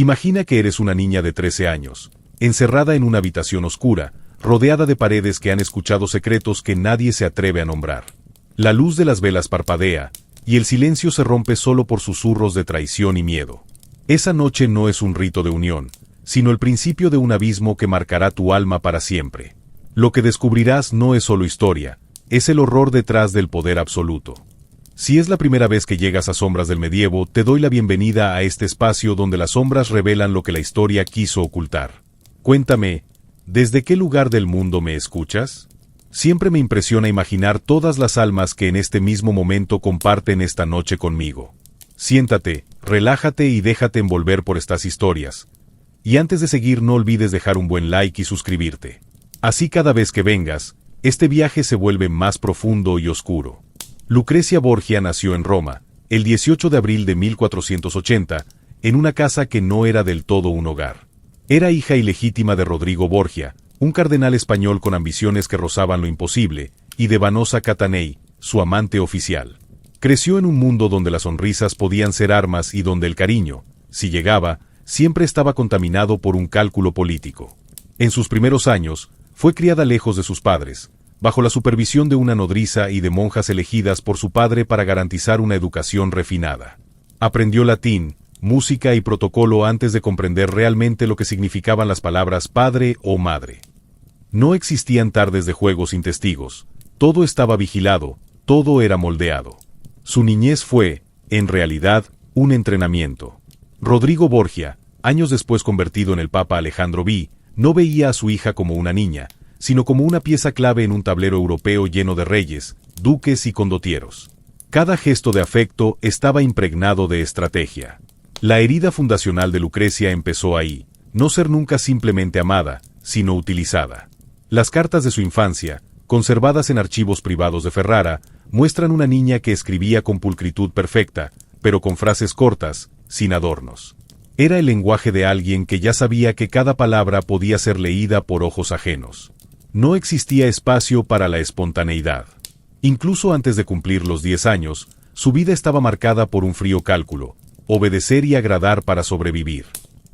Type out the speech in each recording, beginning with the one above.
Imagina que eres una niña de 13 años, encerrada en una habitación oscura, rodeada de paredes que han escuchado secretos que nadie se atreve a nombrar. La luz de las velas parpadea, y el silencio se rompe solo por susurros de traición y miedo. Esa noche no es un rito de unión, sino el principio de un abismo que marcará tu alma para siempre. Lo que descubrirás no es solo historia, es el horror detrás del poder absoluto. Si es la primera vez que llegas a Sombras del Medievo, te doy la bienvenida a este espacio donde las sombras revelan lo que la historia quiso ocultar. Cuéntame, ¿desde qué lugar del mundo me escuchas? Siempre me impresiona imaginar todas las almas que en este mismo momento comparten esta noche conmigo. Siéntate, relájate y déjate envolver por estas historias. Y antes de seguir no olvides dejar un buen like y suscribirte. Así cada vez que vengas, este viaje se vuelve más profundo y oscuro. Lucrecia Borgia nació en Roma, el 18 de abril de 1480, en una casa que no era del todo un hogar. Era hija ilegítima de Rodrigo Borgia, un cardenal español con ambiciones que rozaban lo imposible, y de Vanosa Catanei, su amante oficial. Creció en un mundo donde las sonrisas podían ser armas y donde el cariño, si llegaba, siempre estaba contaminado por un cálculo político. En sus primeros años, fue criada lejos de sus padres, bajo la supervisión de una nodriza y de monjas elegidas por su padre para garantizar una educación refinada. Aprendió latín, música y protocolo antes de comprender realmente lo que significaban las palabras padre o madre. No existían tardes de juego sin testigos, todo estaba vigilado, todo era moldeado. Su niñez fue, en realidad, un entrenamiento. Rodrigo Borgia, años después convertido en el Papa Alejandro V, no veía a su hija como una niña, sino como una pieza clave en un tablero europeo lleno de reyes, duques y condotieros. Cada gesto de afecto estaba impregnado de estrategia. La herida fundacional de Lucrecia empezó ahí, no ser nunca simplemente amada, sino utilizada. Las cartas de su infancia, conservadas en archivos privados de Ferrara, muestran una niña que escribía con pulcritud perfecta, pero con frases cortas, sin adornos. Era el lenguaje de alguien que ya sabía que cada palabra podía ser leída por ojos ajenos. No existía espacio para la espontaneidad. Incluso antes de cumplir los 10 años, su vida estaba marcada por un frío cálculo: obedecer y agradar para sobrevivir.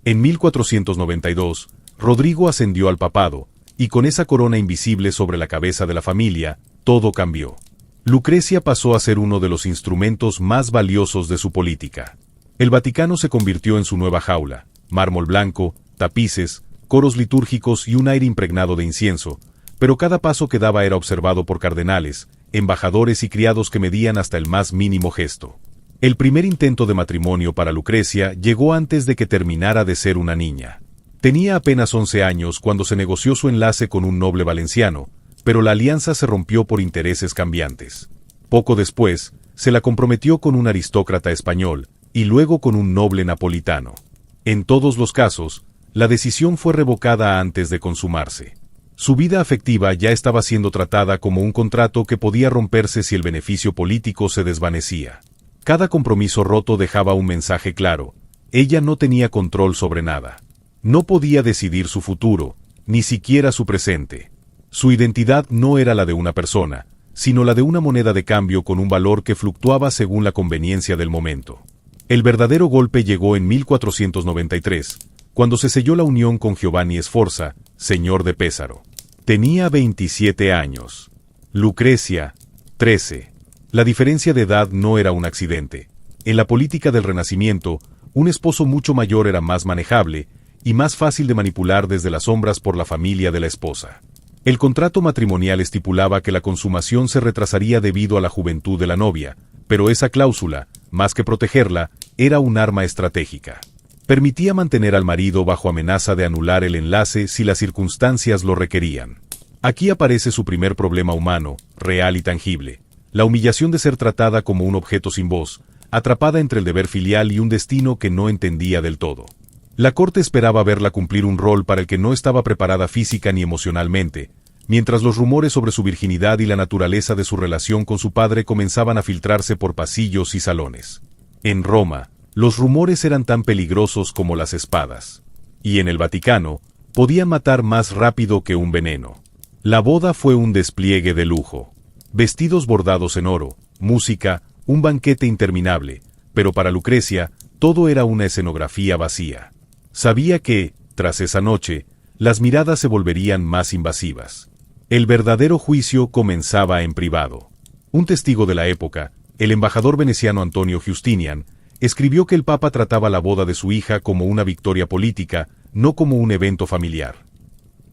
En 1492, Rodrigo ascendió al papado, y con esa corona invisible sobre la cabeza de la familia, todo cambió. Lucrecia pasó a ser uno de los instrumentos más valiosos de su política. El Vaticano se convirtió en su nueva jaula: mármol blanco, tapices, coros litúrgicos y un aire impregnado de incienso, pero cada paso que daba era observado por cardenales, embajadores y criados que medían hasta el más mínimo gesto. El primer intento de matrimonio para Lucrecia llegó antes de que terminara de ser una niña. Tenía apenas 11 años cuando se negoció su enlace con un noble valenciano, pero la alianza se rompió por intereses cambiantes. Poco después, se la comprometió con un aristócrata español, y luego con un noble napolitano. En todos los casos, la decisión fue revocada antes de consumarse. Su vida afectiva ya estaba siendo tratada como un contrato que podía romperse si el beneficio político se desvanecía. Cada compromiso roto dejaba un mensaje claro: ella no tenía control sobre nada. No podía decidir su futuro, ni siquiera su presente. Su identidad no era la de una persona, sino la de una moneda de cambio con un valor que fluctuaba según la conveniencia del momento. El verdadero golpe llegó en 1493, cuando se selló la unión con Giovanni Sforza, señor de Pesaro. Tenía 27 años. Lucrecia, 13. La diferencia de edad no era un accidente. En la política del Renacimiento, un esposo mucho mayor era más manejable y más fácil de manipular desde las sombras por la familia de la esposa. El contrato matrimonial estipulaba que la consumación se retrasaría debido a la juventud de la novia, pero esa cláusula, más que protegerla, era un arma estratégica. Permitía mantener al marido bajo amenaza de anular el enlace si las circunstancias lo requerían. Aquí aparece su primer problema humano, real y tangible: la humillación de ser tratada como un objeto sin voz, atrapada entre el deber filial y un destino que no entendía del todo. La corte esperaba verla cumplir un rol para el que no estaba preparada física ni emocionalmente, mientras los rumores sobre su virginidad y la naturaleza de su relación con su padre comenzaban a filtrarse por pasillos y salones. En Roma, los rumores eran tan peligrosos como las espadas. Y en el Vaticano, podían matar más rápido que un veneno. La boda fue un despliegue de lujo. Vestidos bordados en oro, música, un banquete interminable, pero para Lucrecia, todo era una escenografía vacía. Sabía que, tras esa noche, las miradas se volverían más invasivas. El verdadero juicio comenzaba en privado. Un testigo de la época, el embajador veneciano Antonio Giustinian, escribió que el Papa trataba la boda de su hija como una victoria política, no como un evento familiar.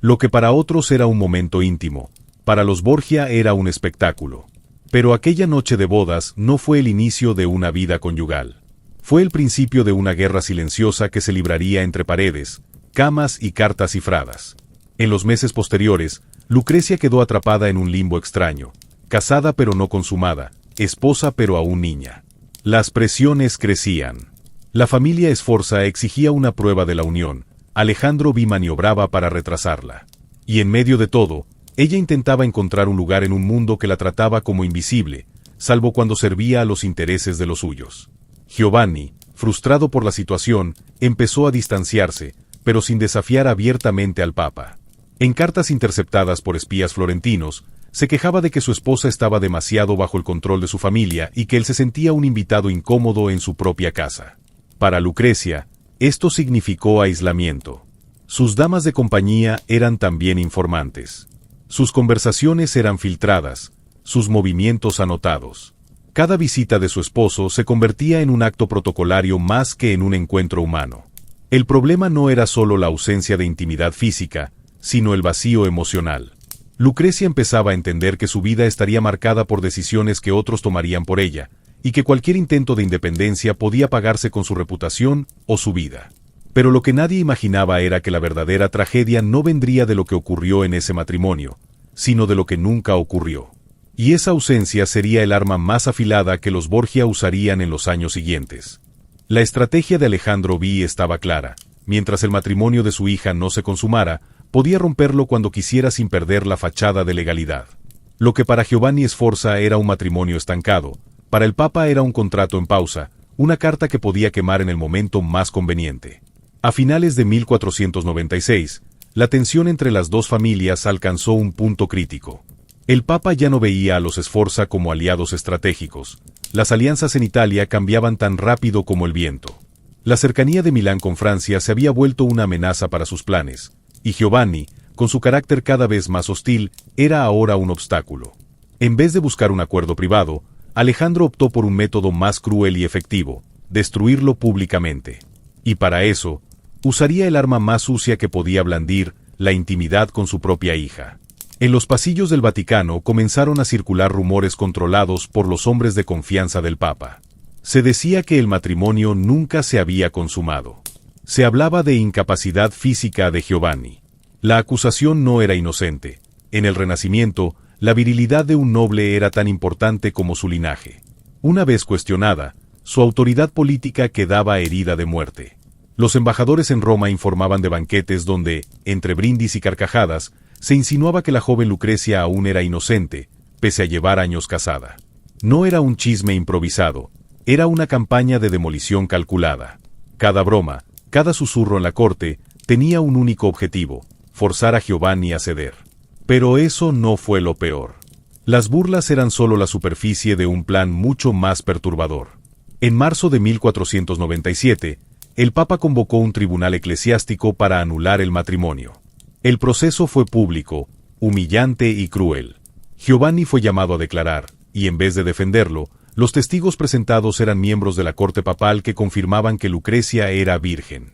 Lo que para otros era un momento íntimo, para los Borgia era un espectáculo. Pero aquella noche de bodas no fue el inicio de una vida conyugal. Fue el principio de una guerra silenciosa que se libraría entre paredes, camas y cartas cifradas. En los meses posteriores, Lucrecia quedó atrapada en un limbo extraño, casada pero no consumada, esposa pero aún niña. Las presiones crecían. La familia Sforza exigía una prueba de la unión, Alejandro V maniobraba para retrasarla. Y en medio de todo, ella intentaba encontrar un lugar en un mundo que la trataba como invisible, salvo cuando servía a los intereses de los suyos. Giovanni, frustrado por la situación, empezó a distanciarse, pero sin desafiar abiertamente al Papa. En cartas interceptadas por espías florentinos, se quejaba de que su esposa estaba demasiado bajo el control de su familia y que él se sentía un invitado incómodo en su propia casa. Para Lucrecia, esto significó aislamiento. Sus damas de compañía eran también informantes. Sus conversaciones eran filtradas, sus movimientos anotados. Cada visita de su esposo se convertía en un acto protocolario más que en un encuentro humano. El problema no era solo la ausencia de intimidad física, sino el vacío emocional. Lucrecia empezaba a entender que su vida estaría marcada por decisiones que otros tomarían por ella, y que cualquier intento de independencia podía pagarse con su reputación o su vida. Pero lo que nadie imaginaba era que la verdadera tragedia no vendría de lo que ocurrió en ese matrimonio, sino de lo que nunca ocurrió. Y esa ausencia sería el arma más afilada que los Borgia usarían en los años siguientes. La estrategia de Alejandro V estaba clara. Mientras el matrimonio de su hija no se consumara, podía romperlo cuando quisiera sin perder la fachada de legalidad. Lo que para Giovanni Sforza era un matrimonio estancado, para el Papa era un contrato en pausa, una carta que podía quemar en el momento más conveniente. A finales de 1496, la tensión entre las dos familias alcanzó un punto crítico. El Papa ya no veía a los Sforza como aliados estratégicos. Las alianzas en Italia cambiaban tan rápido como el viento. La cercanía de Milán con Francia se había vuelto una amenaza para sus planes, y Giovanni, con su carácter cada vez más hostil, era ahora un obstáculo. En vez de buscar un acuerdo privado, Alejandro optó por un método más cruel y efectivo, destruirlo públicamente. Y para eso, usaría el arma más sucia que podía blandir, la intimidad con su propia hija. En los pasillos del Vaticano comenzaron a circular rumores controlados por los hombres de confianza del Papa. Se decía que el matrimonio nunca se había consumado. Se hablaba de incapacidad física de Giovanni. La acusación no era inocente. En el Renacimiento, la virilidad de un noble era tan importante como su linaje. Una vez cuestionada, su autoridad política quedaba herida de muerte. Los embajadores en Roma informaban de banquetes donde, entre brindis y carcajadas, se insinuaba que la joven Lucrecia aún era inocente, pese a llevar años casada. No era un chisme improvisado, era una campaña de demolición calculada. Cada broma, cada susurro en la corte, tenía un único objetivo: forzar a Giovanni a ceder. Pero eso no fue lo peor. Las burlas eran solo la superficie de un plan mucho más perturbador. En marzo de 1497, el Papa convocó un tribunal eclesiástico para anular el matrimonio. El proceso fue público, humillante y cruel. Giovanni fue llamado a declarar, y en vez de defenderlo, los testigos presentados eran miembros de la corte papal que confirmaban que Lucrecia era virgen.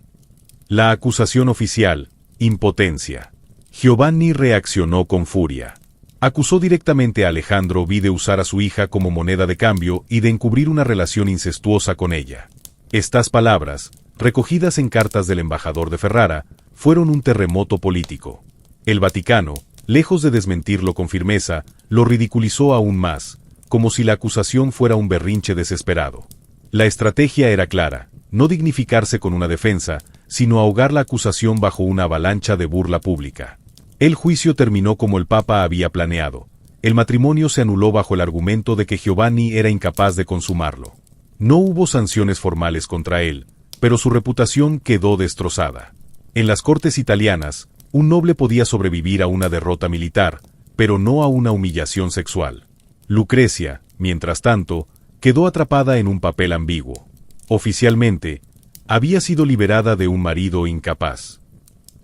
La acusación oficial: impotencia. Giovanni reaccionó con furia. Acusó directamente a Alejandro V de usar a su hija como moneda de cambio y de encubrir una relación incestuosa con ella. Estas palabras, recogidas en cartas del embajador de Ferrara, fueron un terremoto político. El Vaticano, lejos de desmentirlo con firmeza, lo ridiculizó aún más, como si la acusación fuera un berrinche desesperado. La estrategia era clara: no dignificarse con una defensa, sino ahogar la acusación bajo una avalancha de burla pública. El juicio terminó como el Papa había planeado. El matrimonio se anuló bajo el argumento de que Giovanni era incapaz de consumarlo. No hubo sanciones formales contra él, pero su reputación quedó destrozada. En las cortes italianas, un noble podía sobrevivir a una derrota militar, pero no a una humillación sexual. Lucrecia, mientras tanto, quedó atrapada en un papel ambiguo. Oficialmente, había sido liberada de un marido incapaz.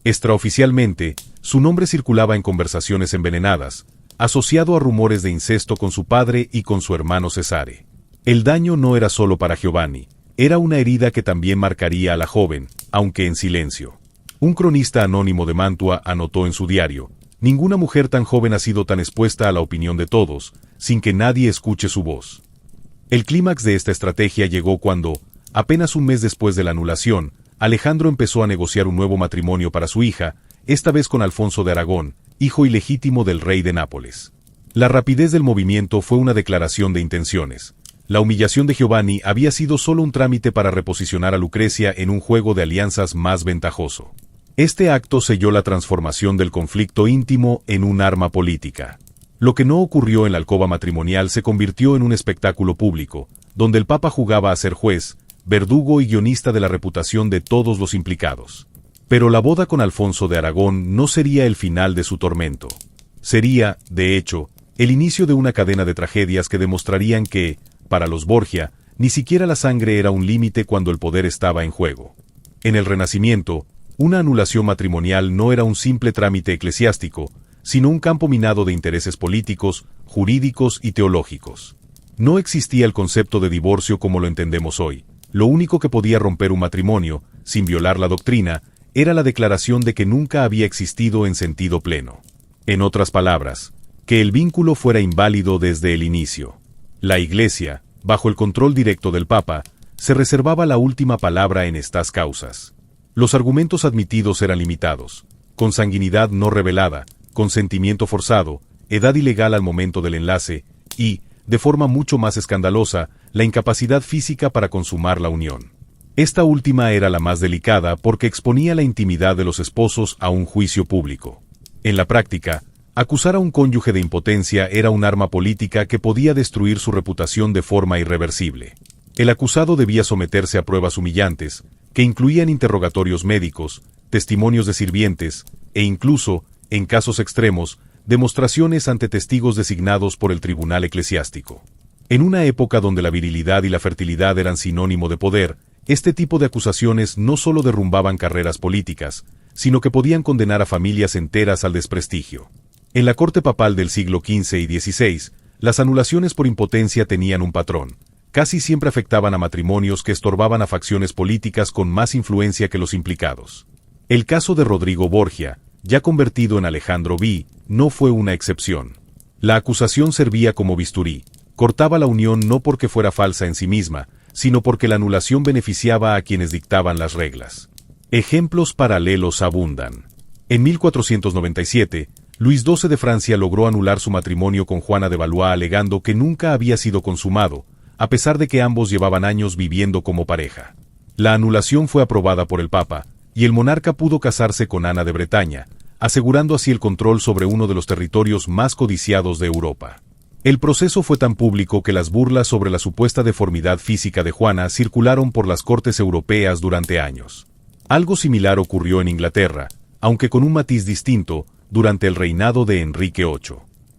Extraoficialmente, su nombre circulaba en conversaciones envenenadas, asociado a rumores de incesto con su padre y con su hermano Cesare. El daño no era solo para Giovanni, era una herida que también marcaría a la joven, aunque en silencio. Un cronista anónimo de Mantua anotó en su diario: ninguna mujer tan joven ha sido tan expuesta a la opinión de todos, sin que nadie escuche su voz. El clímax de esta estrategia llegó cuando, apenas un mes después de la anulación, Alejandro empezó a negociar un nuevo matrimonio para su hija, esta vez con Alfonso de Aragón, hijo ilegítimo del rey de Nápoles. La rapidez del movimiento fue una declaración de intenciones. La humillación de Giovanni había sido solo un trámite para reposicionar a Lucrecia en un juego de alianzas más ventajoso. Este acto selló la transformación del conflicto íntimo en un arma política. Lo que no ocurrió en la alcoba matrimonial se convirtió en un espectáculo público, donde el Papa jugaba a ser juez, verdugo y guionista de la reputación de todos los implicados. Pero la boda con Alfonso de Aragón no sería el final de su tormento. Sería, de hecho, el inicio de una cadena de tragedias que demostrarían que, para los Borgia, ni siquiera la sangre era un límite cuando el poder estaba en juego. En el Renacimiento, una anulación matrimonial no era un simple trámite eclesiástico, sino un campo minado de intereses políticos, jurídicos y teológicos. No existía el concepto de divorcio como lo entendemos hoy. Lo único que podía romper un matrimonio, sin violar la doctrina, era la declaración de que nunca había existido en sentido pleno. En otras palabras, que el vínculo fuera inválido desde el inicio. La Iglesia, bajo el control directo del Papa, se reservaba la última palabra en estas causas. Los argumentos admitidos eran limitados: consanguinidad no revelada, consentimiento forzado, edad ilegal al momento del enlace y, de forma mucho más escandalosa, la incapacidad física para consumar la unión. Esta última era la más delicada porque exponía la intimidad de los esposos a un juicio público. En la práctica, acusar a un cónyuge de impotencia era un arma política que podía destruir su reputación de forma irreversible. El acusado debía someterse a pruebas humillantes, que incluían interrogatorios médicos, testimonios de sirvientes, e incluso, en casos extremos, demostraciones ante testigos designados por el tribunal eclesiástico. En una época donde la virilidad y la fertilidad eran sinónimo de poder, este tipo de acusaciones no solo derrumbaban carreras políticas, sino que podían condenar a familias enteras al desprestigio. En la corte papal del siglo XV y XVI, las anulaciones por impotencia tenían un patrón. Casi siempre afectaban a matrimonios que estorbaban a facciones políticas con más influencia que los implicados. El caso de Rodrigo Borgia, ya convertido en Alejandro V, no fue una excepción. La acusación servía como bisturí. Cortaba la unión no porque fuera falsa en sí misma, sino porque la anulación beneficiaba a quienes dictaban las reglas. Ejemplos paralelos abundan. En 1497, Luis XII de Francia logró anular su matrimonio con Juana de Valois alegando que nunca había sido consumado, a pesar de que ambos llevaban años viviendo como pareja. La anulación fue aprobada por el Papa, y el monarca pudo casarse con Ana de Bretaña, asegurando así el control sobre uno de los territorios más codiciados de Europa. El proceso fue tan público que las burlas sobre la supuesta deformidad física de Juana circularon por las cortes europeas durante años. Algo similar ocurrió en Inglaterra, aunque con un matiz distinto, durante el reinado de Enrique VIII.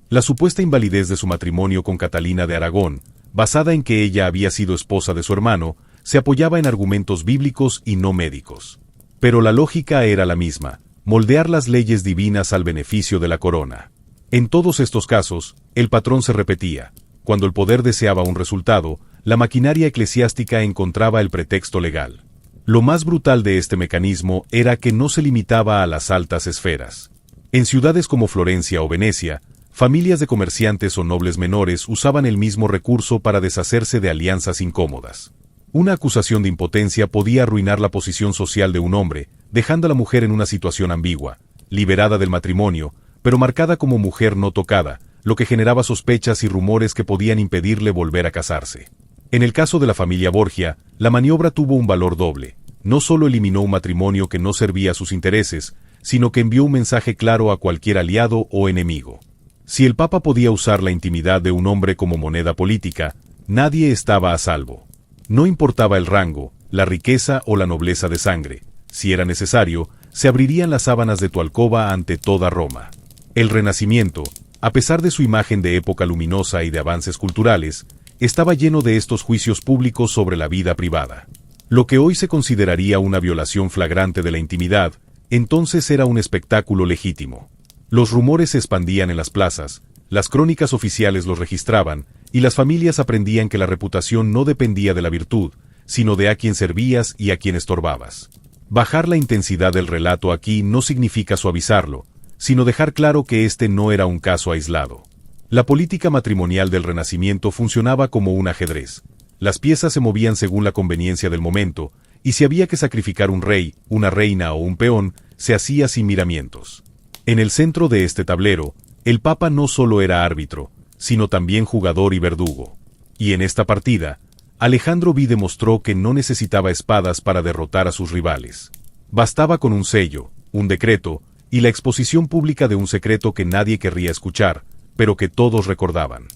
La supuesta invalidez de su matrimonio con Catalina de Aragón, basada en que ella había sido esposa de su hermano, se apoyaba en argumentos bíblicos y no médicos. Pero la lógica era la misma: moldear las leyes divinas al beneficio de la corona. En todos estos casos, el patrón se repetía. Cuando el poder deseaba un resultado, la maquinaria eclesiástica encontraba el pretexto legal. Lo más brutal de este mecanismo era que no se limitaba a las altas esferas. En ciudades como Florencia o Venecia, familias de comerciantes o nobles menores usaban el mismo recurso para deshacerse de alianzas incómodas. Una acusación de impotencia podía arruinar la posición social de un hombre, dejando a la mujer en una situación ambigua, liberada del matrimonio, pero marcada como mujer no tocada, lo que generaba sospechas y rumores que podían impedirle volver a casarse. En el caso de la familia Borgia, la maniobra tuvo un valor doble. No solo eliminó un matrimonio que no servía a sus intereses, sino que envió un mensaje claro a cualquier aliado o enemigo. Si el Papa podía usar la intimidad de un hombre como moneda política, nadie estaba a salvo. No importaba el rango, la riqueza o la nobleza de sangre. Si era necesario, se abrirían las sábanas de tu alcoba ante toda Roma. El Renacimiento, a pesar de su imagen de época luminosa y de avances culturales, estaba lleno de estos juicios públicos sobre la vida privada. Lo que hoy se consideraría una violación flagrante de la intimidad, entonces era un espectáculo legítimo. Los rumores se expandían en las plazas, las crónicas oficiales los registraban, y las familias aprendían que la reputación no dependía de la virtud, sino de a quién servías y a quién estorbabas. Bajar la intensidad del relato aquí no significa suavizarlo, sino dejar claro que este no era un caso aislado. La política matrimonial del Renacimiento funcionaba como un ajedrez. Las piezas se movían según la conveniencia del momento, y si había que sacrificar un rey, una reina o un peón, se hacía sin miramientos. En el centro de este tablero, el Papa no solo era árbitro, sino también jugador y verdugo. Y en esta partida, Alejandro V demostró que no necesitaba espadas para derrotar a sus rivales. Bastaba con un sello, un decreto, y la exposición pública de un secreto que nadie querría escuchar, pero que todos recordaban.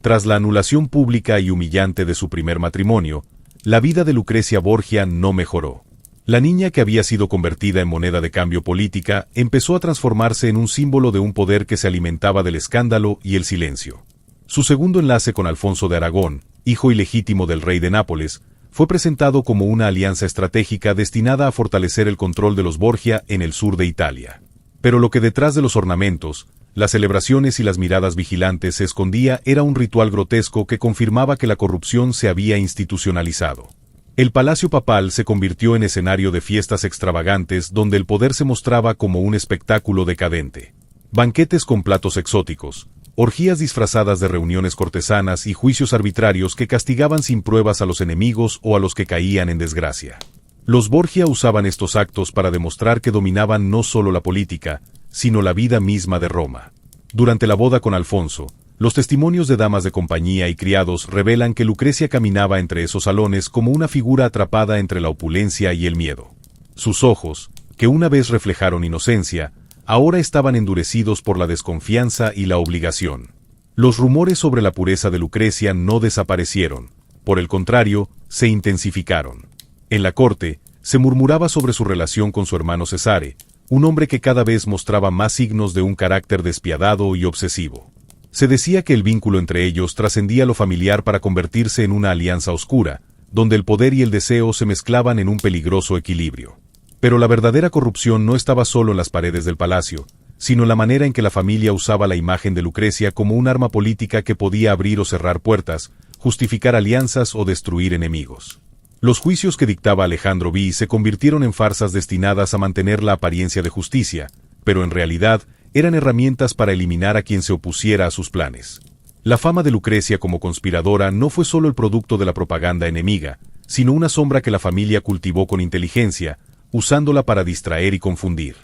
Tras la anulación pública y humillante de su primer matrimonio, la vida de Lucrecia Borgia no mejoró. La niña que había sido convertida en moneda de cambio política empezó a transformarse en un símbolo de un poder que se alimentaba del escándalo y el silencio. Su segundo enlace con Alfonso de Aragón, hijo ilegítimo del rey de Nápoles, fue presentado como una alianza estratégica destinada a fortalecer el control de los Borgia en el sur de Italia. Pero lo que detrás de los ornamentos, las celebraciones y las miradas vigilantes se escondía era un ritual grotesco que confirmaba que la corrupción se había institucionalizado. El palacio papal se convirtió en escenario de fiestas extravagantes donde el poder se mostraba como un espectáculo decadente. Banquetes con platos exóticos, orgías disfrazadas de reuniones cortesanas y juicios arbitrarios que castigaban sin pruebas a los enemigos o a los que caían en desgracia. Los Borgia usaban estos actos para demostrar que dominaban no solo la política, sino la vida misma de Roma. Durante la boda con Alfonso, los testimonios de damas de compañía y criados revelan que Lucrecia caminaba entre esos salones como una figura atrapada entre la opulencia y el miedo. Sus ojos, que una vez reflejaron inocencia, ahora estaban endurecidos por la desconfianza y la obligación. Los rumores sobre la pureza de Lucrecia no desaparecieron, por el contrario, se intensificaron. En la corte, se murmuraba sobre su relación con su hermano Cesare, un hombre que cada vez mostraba más signos de un carácter despiadado y obsesivo. Se decía que el vínculo entre ellos trascendía lo familiar para convertirse en una alianza oscura, donde el poder y el deseo se mezclaban en un peligroso equilibrio. Pero la verdadera corrupción no estaba solo en las paredes del palacio, sino en la manera en que la familia usaba la imagen de Lucrecia como un arma política que podía abrir o cerrar puertas, justificar alianzas o destruir enemigos. Los juicios que dictaba Alejandro V se convirtieron en farsas destinadas a mantener la apariencia de justicia, pero en realidad eran herramientas para eliminar a quien se opusiera a sus planes. La fama de Lucrecia como conspiradora no fue solo el producto de la propaganda enemiga, sino una sombra que la familia cultivó con inteligencia, usándola para distraer y confundir.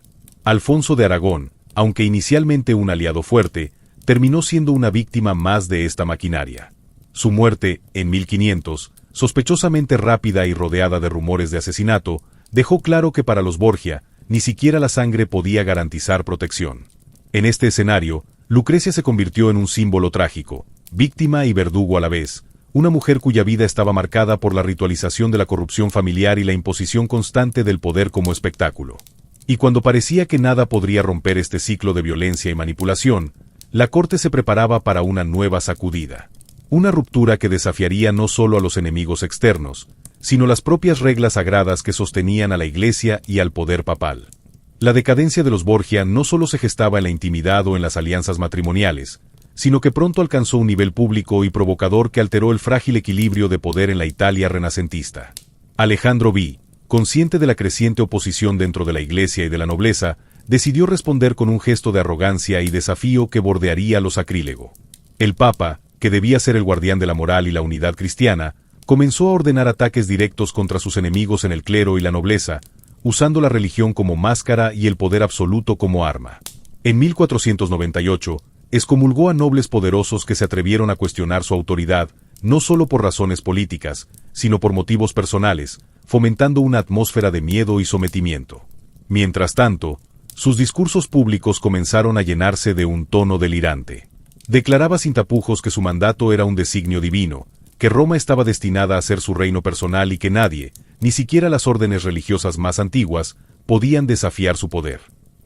Alfonso de Aragón, aunque inicialmente un aliado fuerte, terminó siendo una víctima más de esta maquinaria. Su muerte, en 1500, sospechosamente rápida y rodeada de rumores de asesinato, dejó claro que para los Borgia, ni siquiera la sangre podía garantizar protección. En este escenario, Lucrecia se convirtió en un símbolo trágico, víctima y verdugo a la vez, una mujer cuya vida estaba marcada por la ritualización de la corrupción familiar y la imposición constante del poder como espectáculo. Y cuando parecía que nada podría romper este ciclo de violencia y manipulación, la corte se preparaba para una nueva sacudida. Una ruptura que desafiaría no solo a los enemigos externos, sino las propias reglas sagradas que sostenían a la Iglesia y al poder papal. La decadencia de los Borgia no solo se gestaba en la intimidad o en las alianzas matrimoniales, sino que pronto alcanzó un nivel público y provocador que alteró el frágil equilibrio de poder en la Italia renacentista. Alejandro V, consciente de la creciente oposición dentro de la Iglesia y de la nobleza, decidió responder con un gesto de arrogancia y desafío que bordearía lo sacrílego. El Papa, que debía ser el guardián de la moral y la unidad cristiana, comenzó a ordenar ataques directos contra sus enemigos en el clero y la nobleza, usando la religión como máscara y el poder absoluto como arma. En 1498, excomulgó a nobles poderosos que se atrevieron a cuestionar su autoridad, no solo por razones políticas, sino por motivos personales, fomentando una atmósfera de miedo y sometimiento. Mientras tanto, sus discursos públicos comenzaron a llenarse de un tono delirante. Declaraba sin tapujos que su mandato era un designio divino, que Roma estaba destinada a ser su reino personal y que nadie, ni siquiera las órdenes religiosas más antiguas, podían desafiar su poder.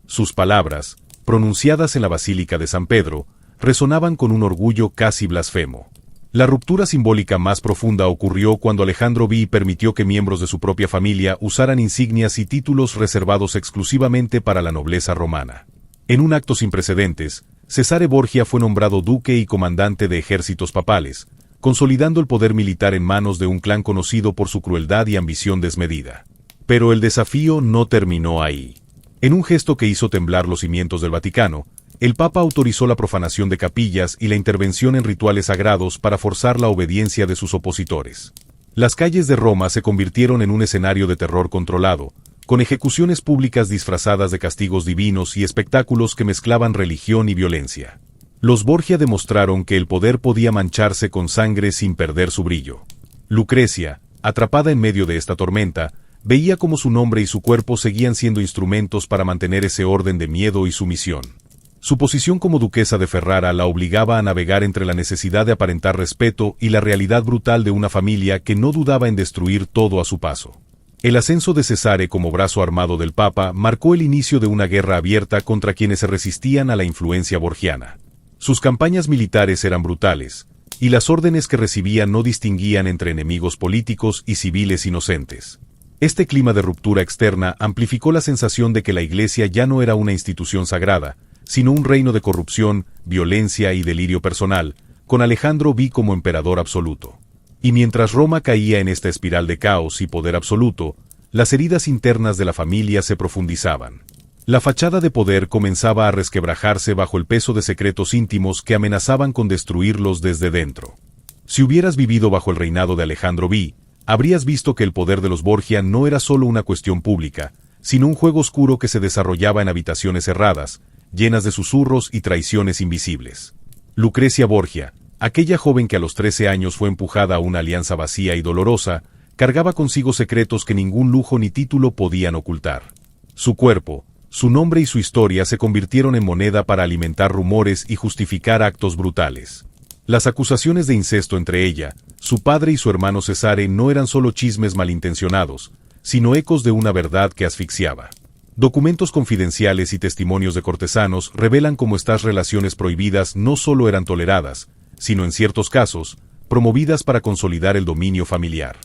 Sus palabras, pronunciadas en la Basílica de San Pedro, resonaban con un orgullo casi blasfemo. La ruptura simbólica más profunda ocurrió cuando Alejandro V permitió que miembros de su propia familia usaran insignias y títulos reservados exclusivamente para la nobleza romana. En un acto sin precedentes, Cesare Borgia fue nombrado duque y comandante de ejércitos papales, consolidando el poder militar en manos de un clan conocido por su crueldad y ambición desmedida. Pero el desafío no terminó ahí. En un gesto que hizo temblar los cimientos del Vaticano, el Papa autorizó la profanación de capillas y la intervención en rituales sagrados para forzar la obediencia de sus opositores. Las calles de Roma se convirtieron en un escenario de terror controlado, con ejecuciones públicas disfrazadas de castigos divinos y espectáculos que mezclaban religión y violencia. Los Borgia demostraron que el poder podía mancharse con sangre sin perder su brillo. Lucrecia, atrapada en medio de esta tormenta, veía cómo su nombre y su cuerpo seguían siendo instrumentos para mantener ese orden de miedo y sumisión. Su posición como duquesa de Ferrara la obligaba a navegar entre la necesidad de aparentar respeto y la realidad brutal de una familia que no dudaba en destruir todo a su paso. El ascenso de Cesare como brazo armado del Papa marcó el inicio de una guerra abierta contra quienes se resistían a la influencia borgiana. Sus campañas militares eran brutales, y las órdenes que recibía no distinguían entre enemigos políticos y civiles inocentes. Este clima de ruptura externa amplificó la sensación de que la Iglesia ya no era una institución sagrada, sino un reino de corrupción, violencia y delirio personal, con Alejandro V como emperador absoluto. Y mientras Roma caía en esta espiral de caos y poder absoluto, las heridas internas de la familia se profundizaban. La fachada de poder comenzaba a resquebrajarse bajo el peso de secretos íntimos que amenazaban con destruirlos desde dentro. Si hubieras vivido bajo el reinado de Alejandro V, habrías visto que el poder de los Borgia no era solo una cuestión pública, sino un juego oscuro que se desarrollaba en habitaciones cerradas, llenas de susurros y traiciones invisibles. Lucrecia Borgia, aquella joven que a los 13 años fue empujada a una alianza vacía y dolorosa, cargaba consigo secretos que ningún lujo ni título podían ocultar. Su cuerpo, su nombre y su historia se convirtieron en moneda para alimentar rumores y justificar actos brutales. Las acusaciones de incesto entre ella, su padre y su hermano Cesare no eran solo chismes malintencionados, sino ecos de una verdad que asfixiaba. Documentos confidenciales y testimonios de cortesanos revelan cómo estas relaciones prohibidas no solo eran toleradas, sino en ciertos casos, promovidas para consolidar el dominio familiar.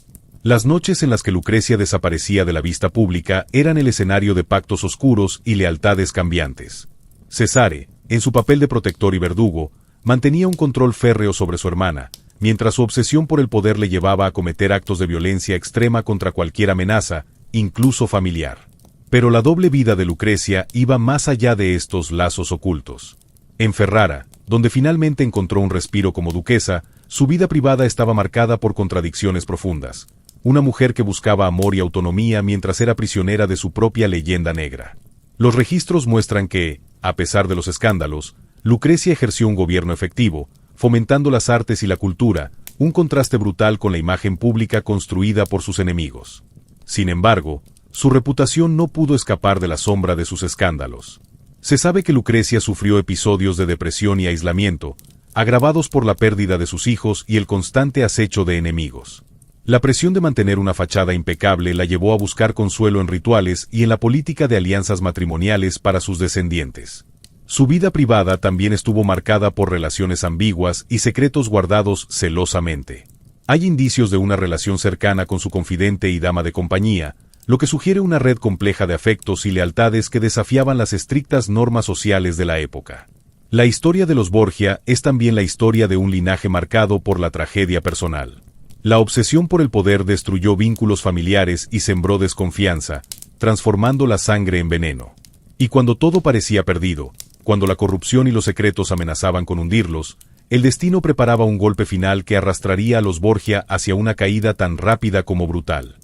Las noches en las que Lucrecia desaparecía de la vista pública eran el escenario de pactos oscuros y lealtades cambiantes. Cesare, en su papel de protector y verdugo, mantenía un control férreo sobre su hermana, mientras su obsesión por el poder le llevaba a cometer actos de violencia extrema contra cualquier amenaza, incluso familiar. Pero la doble vida de Lucrecia iba más allá de estos lazos ocultos. En Ferrara, donde finalmente encontró un respiro como duquesa, su vida privada estaba marcada por contradicciones profundas. Una mujer que buscaba amor y autonomía mientras era prisionera de su propia leyenda negra. Los registros muestran que, a pesar de los escándalos, Lucrecia ejerció un gobierno efectivo, fomentando las artes y la cultura, un contraste brutal con la imagen pública construida por sus enemigos. Sin embargo, su reputación no pudo escapar de la sombra de sus escándalos. Se sabe que Lucrecia sufrió episodios de depresión y aislamiento, agravados por la pérdida de sus hijos y el constante acecho de enemigos. La presión de mantener una fachada impecable la llevó a buscar consuelo en rituales y en la política de alianzas matrimoniales para sus descendientes. Su vida privada también estuvo marcada por relaciones ambiguas y secretos guardados celosamente. Hay indicios de una relación cercana con su confidente y dama de compañía, lo que sugiere una red compleja de afectos y lealtades que desafiaban las estrictas normas sociales de la época. La historia de los Borgia es también la historia de un linaje marcado por la tragedia personal. La obsesión por el poder destruyó vínculos familiares y sembró desconfianza, transformando la sangre en veneno. Y cuando todo parecía perdido, cuando la corrupción y los secretos amenazaban con hundirlos, el destino preparaba un golpe final que arrastraría a los Borgia hacia una caída tan rápida como brutal.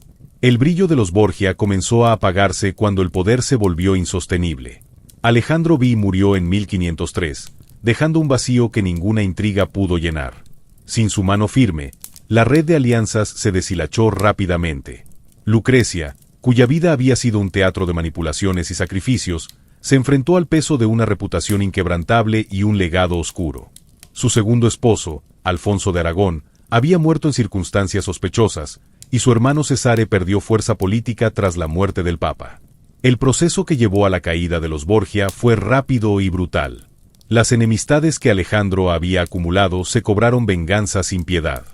El brillo de los Borgia comenzó a apagarse cuando el poder se volvió insostenible. Alejandro V murió en 1503, dejando un vacío que ninguna intriga pudo llenar. Sin su mano firme, la red de alianzas se deshilachó rápidamente. Lucrecia, cuya vida había sido un teatro de manipulaciones y sacrificios, se enfrentó al peso de una reputación inquebrantable y un legado oscuro. Su segundo esposo, Alfonso de Aragón, había muerto en circunstancias sospechosas, y su hermano Cesare perdió fuerza política tras la muerte del Papa. El proceso que llevó a la caída de los Borgia fue rápido y brutal. Las enemistades que Alejandro había acumulado se cobraron venganza sin piedad.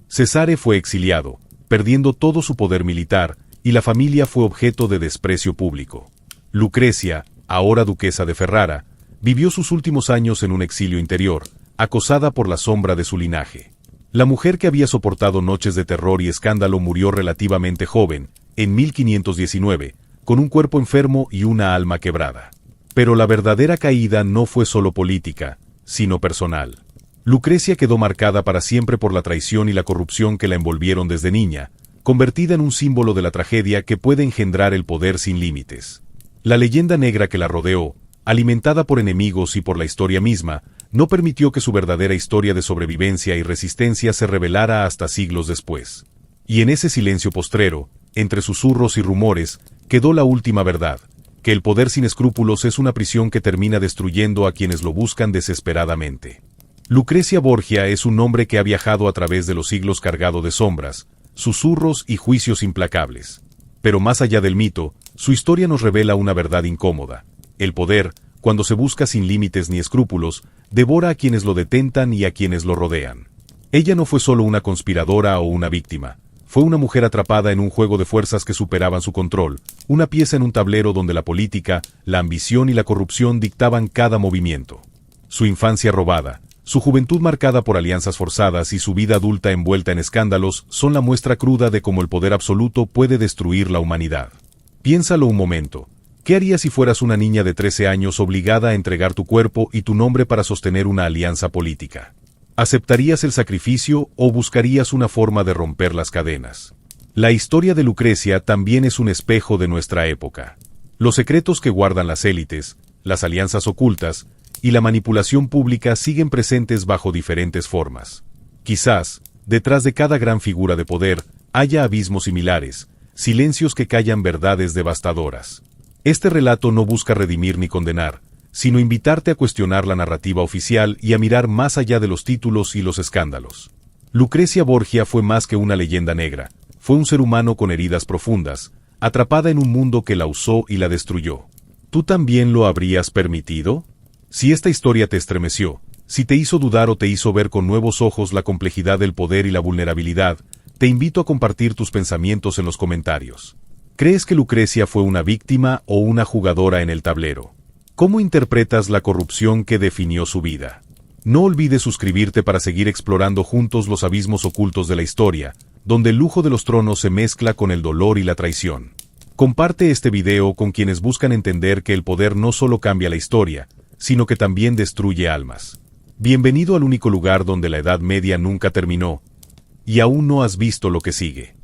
Cesare fue exiliado, perdiendo todo su poder militar, y la familia fue objeto de desprecio público. Lucrecia, ahora duquesa de Ferrara, vivió sus últimos años en un exilio interior, acosada por la sombra de su linaje. La mujer que había soportado noches de terror y escándalo murió relativamente joven, en 1519, con un cuerpo enfermo y una alma quebrada. Pero la verdadera caída no fue solo política, sino personal. Lucrecia quedó marcada para siempre por la traición y la corrupción que la envolvieron desde niña, convertida en un símbolo de la tragedia que puede engendrar el poder sin límites. La leyenda negra que la rodeó, alimentada por enemigos y por la historia misma, no permitió que su verdadera historia de sobrevivencia y resistencia se revelara hasta siglos después. Y en ese silencio postrero, entre susurros y rumores, quedó la última verdad, que el poder sin escrúpulos es una prisión que termina destruyendo a quienes lo buscan desesperadamente. Lucrecia Borgia es un hombre que ha viajado a través de los siglos cargado de sombras, susurros y juicios implacables. Pero más allá del mito, su historia nos revela una verdad incómoda. El poder, cuando se busca sin límites ni escrúpulos, devora a quienes lo detentan y a quienes lo rodean. Ella no fue solo una conspiradora o una víctima. Fue una mujer atrapada en un juego de fuerzas que superaban su control, una pieza en un tablero donde la política, la ambición y la corrupción dictaban cada movimiento. Su infancia robada, su juventud marcada por alianzas forzadas y su vida adulta envuelta en escándalos son la muestra cruda de cómo el poder absoluto puede destruir la humanidad. Piénsalo un momento. ¿Qué harías si fueras una niña de 13 años obligada a entregar tu cuerpo y tu nombre para sostener una alianza política? ¿Aceptarías el sacrificio o buscarías una forma de romper las cadenas? La historia de Lucrecia también es un espejo de nuestra época. Los secretos que guardan las élites, las alianzas ocultas y la manipulación pública siguen presentes bajo diferentes formas. Quizás, detrás de cada gran figura de poder, haya abismos similares, silencios que callan verdades devastadoras. Este relato no busca redimir ni condenar, sino invitarte a cuestionar la narrativa oficial y a mirar más allá de los títulos y los escándalos. Lucrecia Borgia fue más que una leyenda negra, fue un ser humano con heridas profundas, atrapada en un mundo que la usó y la destruyó. ¿Tú también lo habrías permitido? Si esta historia te estremeció, si te hizo dudar o te hizo ver con nuevos ojos la complejidad del poder y la vulnerabilidad, te invito a compartir tus pensamientos en los comentarios. ¿Crees que Lucrecia fue una víctima o una jugadora en el tablero? ¿Cómo interpretas la corrupción que definió su vida? No olvides suscribirte para seguir explorando juntos los abismos ocultos de la historia, donde el lujo de los tronos se mezcla con el dolor y la traición. Comparte este video con quienes buscan entender que el poder no solo cambia la historia, sino que también destruye almas. Bienvenido al único lugar donde la Edad Media nunca terminó, y aún no has visto lo que sigue.